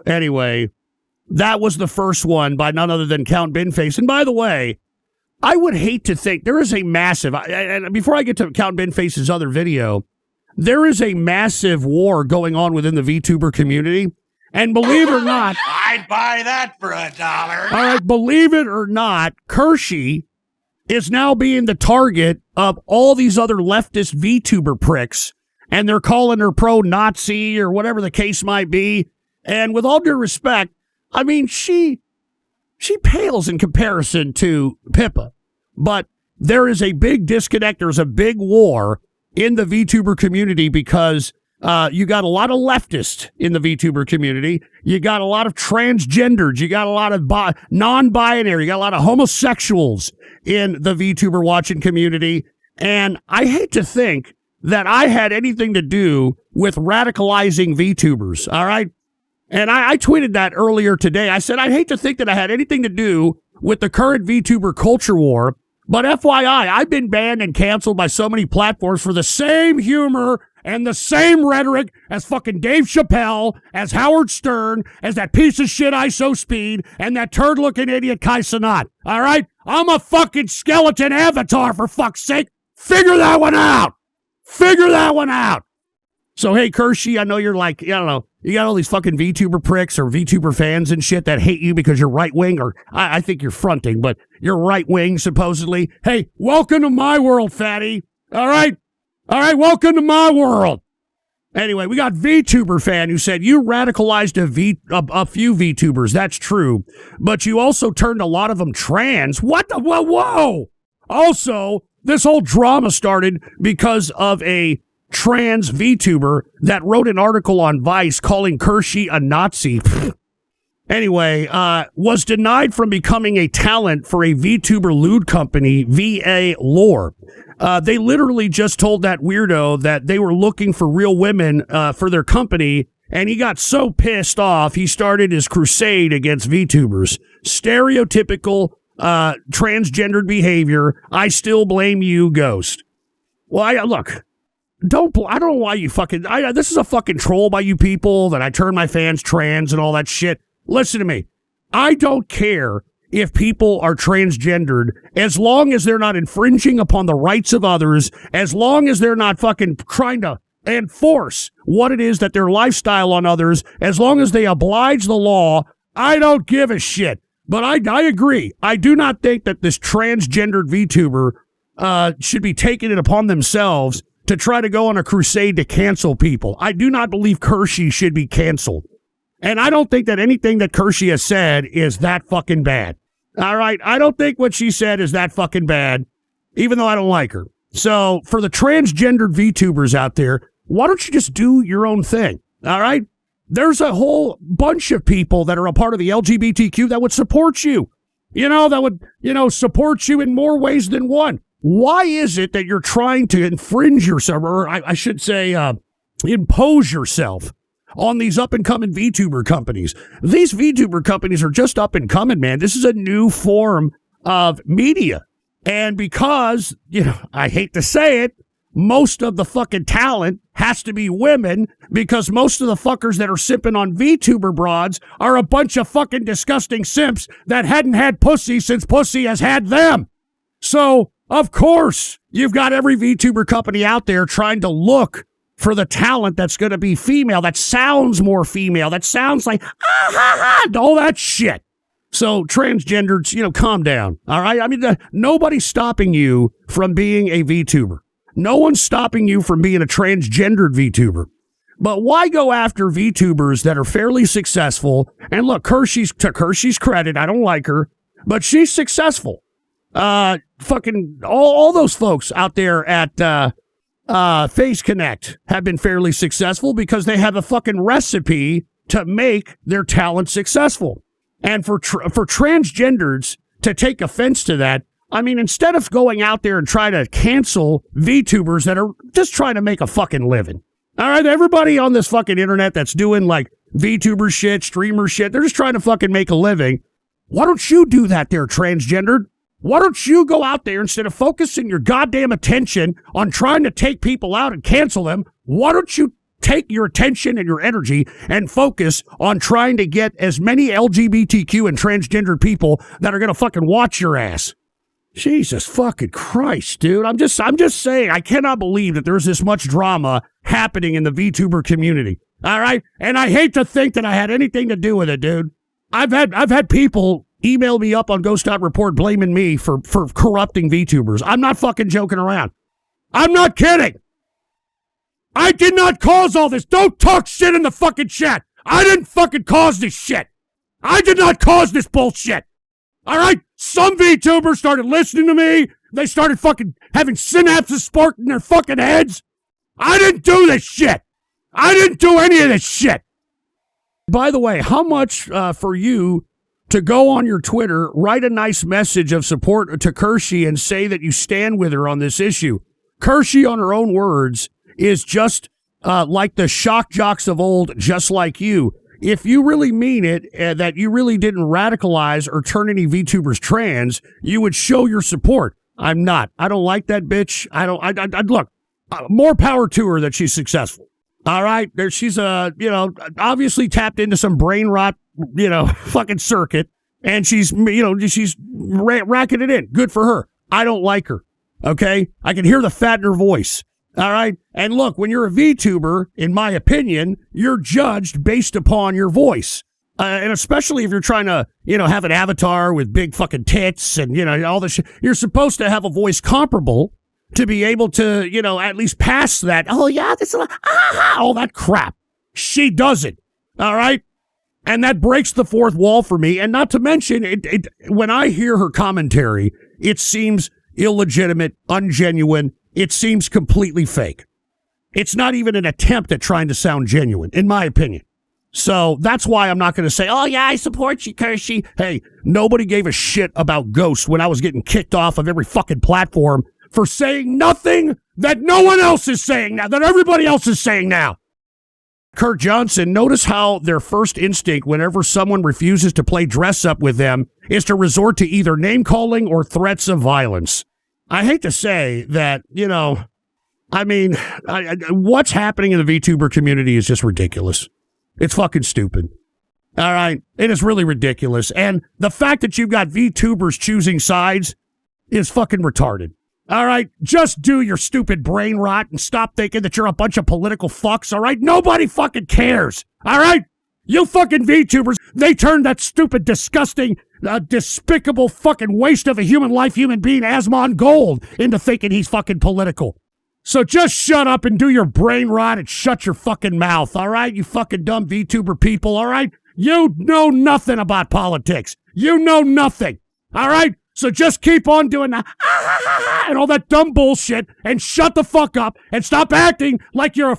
Anyway, that was the first one by none other than Count Binface. And by the way, I would hate to think there is a massive, and before I get to Count Binface's other video, there is a massive war going on within the VTuber community. And believe it or not, I'd buy that for $1. All right, believe it or not, KIRSCHE is now being the target of all these other leftist VTuber pricks, and they're calling her pro-Nazi or whatever the case might be. And with all due respect, I mean, she pales in comparison to Pippa, but there is a big disconnect. There's a big war in the VTuber community because you got a lot of leftists in the VTuber community. You got a lot of transgenders. You got a lot of non-binary. You got a lot of homosexuals in the VTuber watching community. And I hate to think that I had anything to do with radicalizing VTubers. All right. And I tweeted that earlier today. I said, I hate to think that I had anything to do with the current VTuber culture war. But FYI, I've been banned and canceled by so many platforms for the same humor and the same rhetoric as fucking Dave Chappelle, as Howard Stern, as that piece of shit ISO Speed, and that turd-looking idiot Kai Cenat. All right? I'm a fucking skeleton avatar, for fuck's sake. Figure that one out. Figure that one out. So, hey, KIRSCHE, I know you're like, I don't know, you got all these fucking VTuber pricks or VTuber fans and shit that hate you because you're right-wing, or I think you're fronting, but you're right-wing, supposedly. Hey, welcome to my world, fatty. All right? All right, welcome to my world. Anyway, we got VTuber fan who said, you radicalized a few VTubers. That's true. But you also turned a lot of them trans. What the? Whoa. Also, this whole drama started because of a trans VTuber that wrote an article on Vice calling KIRSCHE a Nazi. Anyway, was denied from becoming a talent for a VTuber lewd company, VA Lore. They literally just told that weirdo that they were looking for real women for their company, and he got so pissed off, he started his crusade against VTubers. Stereotypical transgendered behavior. I still blame you, Ghost. Well, look. I don't know why you fucking, this is a fucking troll by you people that I turn my fans trans and all that shit. Listen to me. I don't care if people are transgendered as long as they're not infringing upon the rights of others, as long as they're not fucking trying to enforce what it is that their lifestyle on others, as long as they oblige the law. I don't give a shit. But I agree. I do not think that this transgendered VTuber should be taking it upon themselves to try to go on a crusade to cancel people. I do not believe KIRSCHE should be canceled. And I don't think that anything that KIRSCHE has said is that fucking bad. All right? I don't think what she said is that fucking bad, even though I don't like her. So for the transgendered VTubers out there, why don't you just do your own thing? All right? There's a whole bunch of people that are a part of the LGBTQ that would support you. That would, support you in more ways than one. Why is it that you're trying to infringe yourself, or I should say, impose yourself on these up-and-coming VTuber companies? These VTuber companies are just up-and-coming, man. This is a new form of media. And because, I hate to say it, most of the fucking talent has to be women, because most of the fuckers that are simping on VTuber broads are a bunch of fucking disgusting simps that hadn't had pussy since pussy has had them. So, of course, you've got every VTuber company out there trying to look for the talent that's going to be female, that sounds more female, that sounds like, all that shit. So, transgenders, calm down, all right? I mean, nobody's stopping you from being a VTuber. No one's stopping you from being a transgendered VTuber. But why go after VTubers that are fairly successful? And look, to KIRSCHE's credit, I don't like her, but she's successful. Fucking all those folks out there at Face Connect have been fairly successful because they have a fucking recipe to make their talent successful. And for transgenders to take offense to that, I mean, instead of going out there and try to cancel VTubers that are just trying to make a fucking living. All right, everybody on this fucking internet that's doing like VTuber shit, streamer shit, they're just trying to fucking make a living. Why don't you do that there, transgendered? Why don't you go out there, instead of focusing your goddamn attention on trying to take people out and cancel them, why don't you take your attention and your energy and focus on trying to get as many LGBTQ and transgender people that are going to fucking watch your ass. Jesus fucking Christ, dude. I'm just saying, I cannot believe that there's this much drama happening in the VTuber community. All right? And I hate to think that I had anything to do with it, dude. I've had people email me up on Ghost Report blaming me for corrupting VTubers. I'm not fucking joking around. I'm not kidding. I did not cause all this. Don't talk shit in the fucking chat. I didn't fucking cause this shit. I did not cause this bullshit. All right? Some VTubers started listening to me. They started fucking having synapses spark in their fucking heads. I didn't do this shit. I didn't do any of this shit. By the way, how much for you to go on your Twitter, write a nice message of support to KIRSCHE and say that you stand with her on this issue? KIRSCHE, on her own words, is just like the shock jocks of old, just like you. If you really mean it, that you really didn't radicalize or turn any VTubers trans, you would show your support. I'm not. I don't like that bitch. Look, more power to her that she's successful. All right? She's, obviously tapped into some brain rot, fucking circuit, and she's racking it in. Good for her. I don't like her. Okay? I can hear the fat in her voice. All right? And look, when you're a VTuber, in my opinion, you're judged based upon your voice. And especially if you're trying to, have an avatar with big fucking tits and, all this shit. You're supposed to have a voice comparable to be able to, at least pass that. Oh, yeah, this is all that crap. She doesn't. All right? And that breaks the fourth wall for me. And not to mention, when I hear her commentary, it seems illegitimate, ungenuine. It seems completely fake. It's not even an attempt at trying to sound genuine, in my opinion. So that's why I'm not going to say, oh, yeah, I support you, KIRSCHE. Hey, nobody gave a shit about Ghost when I was getting kicked off of every fucking platform for saying nothing that no one else is saying now, that everybody else is saying now. Kurt Johnson, notice how their first instinct whenever someone refuses to play dress up with them is to resort to either name-calling or threats of violence. I hate to say that, what's happening in the VTuber community is just ridiculous. It's fucking stupid. All right? It is really ridiculous. And the fact that you've got VTubers choosing sides is fucking retarded. All right? Just do your stupid brain rot and stop thinking that you're a bunch of political fucks, all right? Nobody fucking cares, all right? You fucking VTubers, they turned that stupid, disgusting, despicable fucking waste of a human life, human being, Asmon Gold, into thinking he's fucking political. So just shut up and do your brain rot and shut your fucking mouth, all right? You fucking dumb VTuber people, all right? You know nothing about politics. You know nothing, all right? So just keep on doing that and all that dumb bullshit and shut the fuck up and stop acting like you're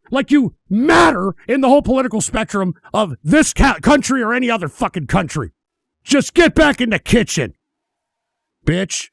like you matter in the whole political spectrum of this country or any other fucking country. Just get back in the kitchen, bitch.